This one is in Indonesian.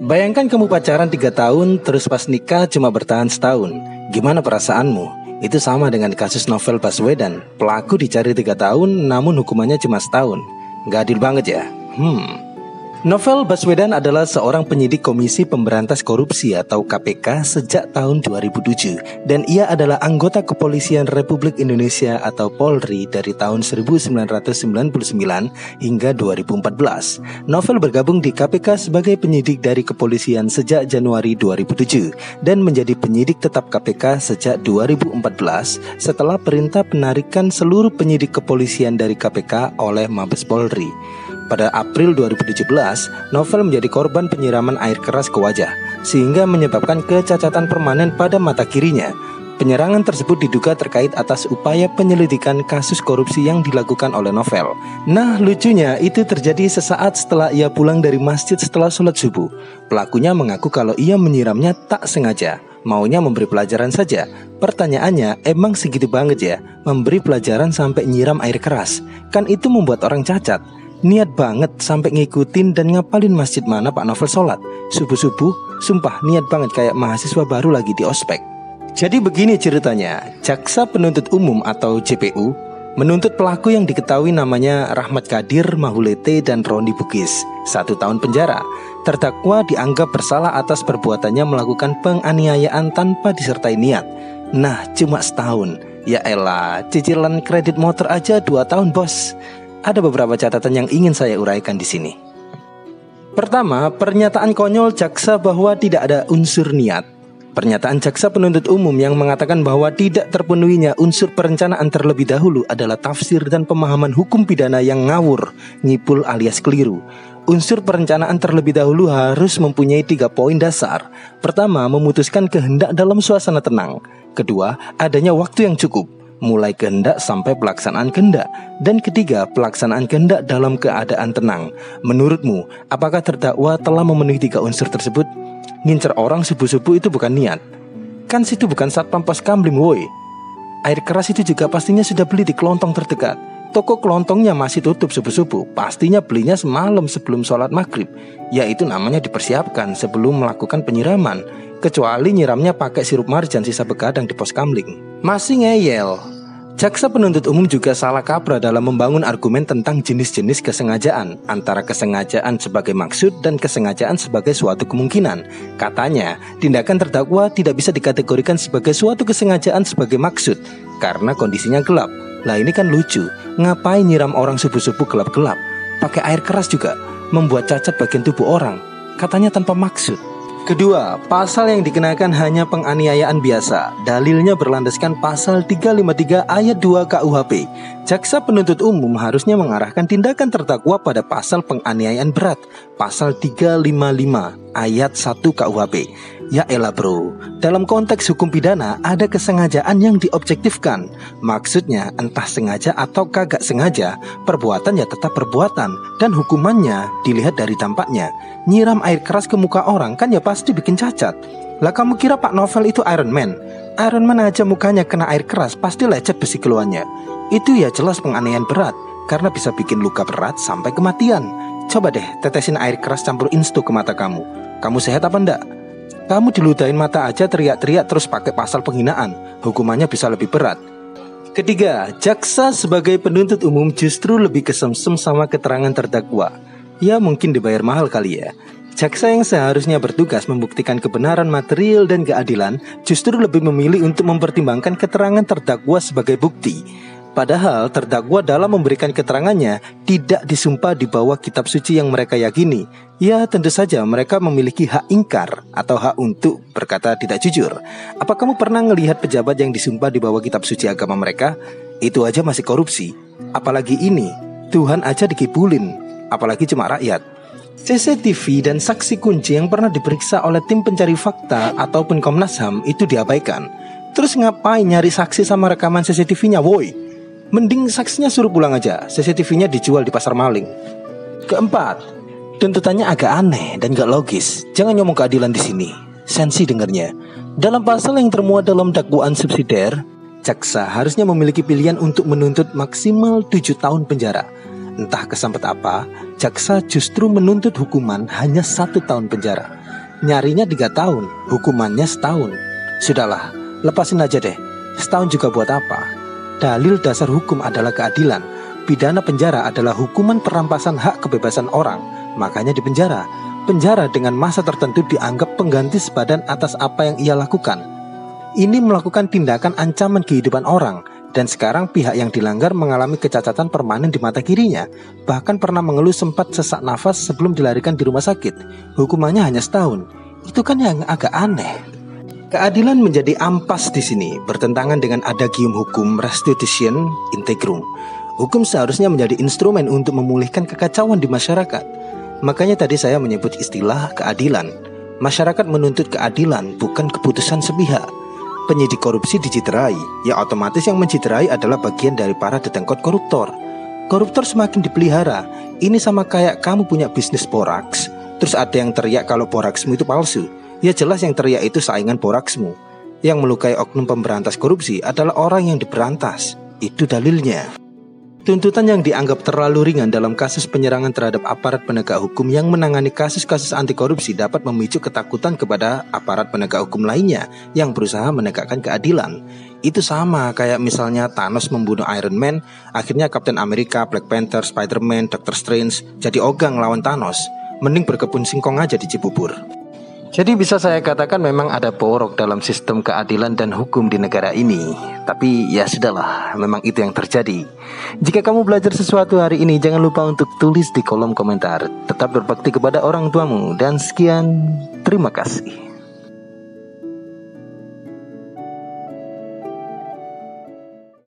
Bayangkan kamu pacaran 3 tahun, terus pas nikah cuma bertahan setahun. Gimana perasaanmu? Itu sama dengan kasus Novel Baswedan. Pelaku dicari 3 tahun, namun hukumannya cuma setahun. Gak adil banget ya? Novel Baswedan adalah seorang penyidik Komisi Pemberantas Korupsi atau KPK sejak tahun 2007. Dan ia adalah anggota Kepolisian Republik Indonesia atau Polri dari tahun 1999 hingga 2014. Novel bergabung di KPK sebagai penyidik dari kepolisian sejak Januari 2007 dan menjadi penyidik tetap KPK sejak 2014 setelah perintah penarikan seluruh penyidik kepolisian dari KPK oleh Mabes Polri. Pada April 2017, Novel menjadi korban penyiraman air keras ke wajah, sehingga menyebabkan kecacatan permanen pada mata kirinya. Penyerangan tersebut diduga terkait atas upaya penyelidikan kasus korupsi yang dilakukan oleh Novel. Nah, lucunya itu terjadi sesaat setelah ia pulang dari masjid setelah sholat subuh. Pelakunya mengaku kalau ia menyiramnya tak sengaja, maunya memberi pelajaran saja. Pertanyaannya, emang segitu banget ya, memberi pelajaran sampai nyiram air keras? Kan itu membuat orang cacat. Niat banget sampai ngikutin dan ngapalin masjid mana Pak Novel sholat. Subuh-subuh, sumpah niat banget kayak mahasiswa baru lagi di ospek. Jadi begini ceritanya, Jaksa Penuntut Umum atau JPU menuntut pelaku yang diketahui namanya Rahmat Kadir, Mahulete, dan Roni Bugis 1 tahun penjara. Terdakwa dianggap bersalah atas perbuatannya melakukan penganiayaan tanpa disertai niat. Nah, cuma setahun. Ya elah, cicilan kredit motor aja 2 tahun bos. Ada beberapa catatan yang ingin saya uraikan di sini. Pertama, pernyataan konyol jaksa bahwa tidak ada unsur niat. Pernyataan jaksa penuntut umum yang mengatakan bahwa tidak terpenuhinya unsur perencanaan terlebih dahulu adalah tafsir dan pemahaman hukum pidana yang ngawur, ngipul alias keliru. Unsur perencanaan terlebih dahulu harus mempunyai 3 poin dasar. Pertama, memutuskan kehendak dalam suasana tenang. Kedua, adanya waktu yang cukup, mulai kehendak sampai pelaksanaan kehendak. Dan ketiga, pelaksanaan kehendak dalam keadaan tenang. Menurutmu, apakah terdakwa telah memenuhi 3 unsur tersebut? Ngincer orang subuh-subuh itu bukan niat. Kan situ bukan satpam pos Kamling woi. Air keras itu juga pastinya sudah beli di kelontong terdekat. Toko kelontongnya masih tutup subuh-subuh. Pastinya belinya semalam sebelum sholat maghrib. Ya itu namanya dipersiapkan sebelum melakukan penyiraman. Kecuali nyiramnya pakai sirup marjan sisa begadang di pos Kamling. Masih ngeyel. Jaksa penuntut umum juga salah kaprah dalam membangun argumen tentang jenis-jenis kesengajaan, antara kesengajaan sebagai maksud dan kesengajaan sebagai suatu kemungkinan. Katanya, tindakan terdakwa tidak bisa dikategorikan sebagai suatu kesengajaan sebagai maksud karena kondisinya gelap. Lah ini kan lucu, ngapain nyiram orang subuh-subuh gelap-gelap? Pakai air keras juga, membuat cacat bagian tubuh orang, katanya tanpa maksud. Kedua, pasal yang dikenakan hanya penganiayaan biasa. Dalilnya berlandaskan pasal 353 ayat 2 KUHP. Jaksa penuntut umum harusnya mengarahkan tindakan terdakwa pada pasal penganiayaan berat, pasal 355 ayat 1 KUHP. Ya elah bro, dalam konteks hukum pidana ada kesengajaan yang diobjektifkan. Maksudnya entah sengaja atau kagak sengaja, perbuatan ya tetap perbuatan, dan hukumannya dilihat dari dampaknya. Nyiram air keras ke muka orang kan ya pasti bikin cacat. Lah kamu kira Pak Novel itu Iron Man? Iron Man aja mukanya kena air keras pasti lecet besi keluarnya. Itu ya jelas penganiayaan berat, karena bisa bikin luka berat sampai kematian. Coba deh tetesin air keras campur insto ke mata kamu. Kamu sehat apa enggak? Kamu diludahin mata aja teriak-teriak terus pakai pasal penghinaan, hukumannya bisa lebih berat. Ketiga, jaksa sebagai penuntut umum justru lebih kesemsem sama keterangan terdakwa. Ya mungkin dibayar mahal kali ya. Jaksa yang seharusnya bertugas membuktikan kebenaran material dan keadilan justru lebih memilih untuk mempertimbangkan keterangan terdakwa sebagai bukti. Padahal terdakwa dalam memberikan keterangannya tidak disumpah di bawah kitab suci yang mereka yakini. Ya tentu saja mereka memiliki hak ingkar atau hak untuk berkata tidak jujur. Apa kamu pernah melihat pejabat yang disumpah di bawah kitab suci agama mereka? Itu aja masih korupsi. Apalagi ini, Tuhan aja dikibulin, apalagi cuma rakyat. CCTV dan saksi kunci yang pernah diperiksa oleh tim pencari fakta ataupun Komnas HAM itu diabaikan. Terus ngapain nyari saksi sama rekaman CCTV-nya woi? Mending saksinya suruh pulang aja, CCTV-nya dijual di pasar maling. Keempat, tuntutannya agak aneh dan gak logis. Jangan ngomong keadilan di sini, sensi dengernya. Dalam pasal yang termuat dalam dakwaan subsidiar, jaksa harusnya memiliki pilihan untuk menuntut maksimal 7 tahun penjara. Entah kesempet apa, jaksa justru menuntut hukuman hanya 1 tahun penjara. Nyarinya 3 tahun, hukumannya setahun. Sudahlah, lepasin aja deh. Setahun juga buat apa? Dalil dasar hukum adalah keadilan. Pidana penjara adalah hukuman perampasan hak kebebasan orang. Makanya dipenjara. Penjara dengan masa tertentu dianggap pengganti sepadan atas apa yang ia lakukan. Ini melakukan tindakan ancaman kehidupan orang. Dan sekarang pihak yang dilanggar mengalami kecacatan permanen di mata kirinya. Bahkan pernah mengeluh sempat sesak nafas sebelum dilarikan di rumah sakit. Hukumannya hanya setahun. Itu kan yang agak aneh. Keadilan menjadi ampas di sini, bertentangan dengan adagium hukum restitution integrum. Hukum seharusnya menjadi instrumen untuk memulihkan kekacauan di masyarakat. Makanya tadi saya menyebut istilah keadilan. Masyarakat menuntut keadilan, bukan keputusan sepihak. Penyidik korupsi diciterai, ya otomatis yang menciterai adalah bagian dari para detengkot koruptor. Koruptor semakin dipelihara. Ini sama kayak kamu punya bisnis boraks, terus ada yang teriak kalau boraksmu itu palsu. Ya jelas yang teriak itu saingan boraksmu. Yang melukai oknum pemberantas korupsi adalah orang yang diberantas. Itu dalilnya. Tuntutan yang dianggap terlalu ringan dalam kasus penyerangan terhadap aparat penegak hukum yang menangani kasus-kasus anti korupsi dapat memicu ketakutan kepada aparat penegak hukum lainnya yang berusaha menegakkan keadilan. Itu sama kayak misalnya Thanos membunuh Iron Man, akhirnya Captain America, Black Panther, Spider-Man, Doctor Strange jadi ogah lawan Thanos. Mending berkebun singkong aja di Cibubur. Jadi bisa saya katakan memang ada porok dalam sistem keadilan dan hukum di negara ini. Tapi ya sudahlah, memang itu yang terjadi. Jika kamu belajar sesuatu hari ini, jangan lupa untuk tulis di kolom komentar. Tetap berbakti kepada orang tuamu. Dan sekian, terima kasih.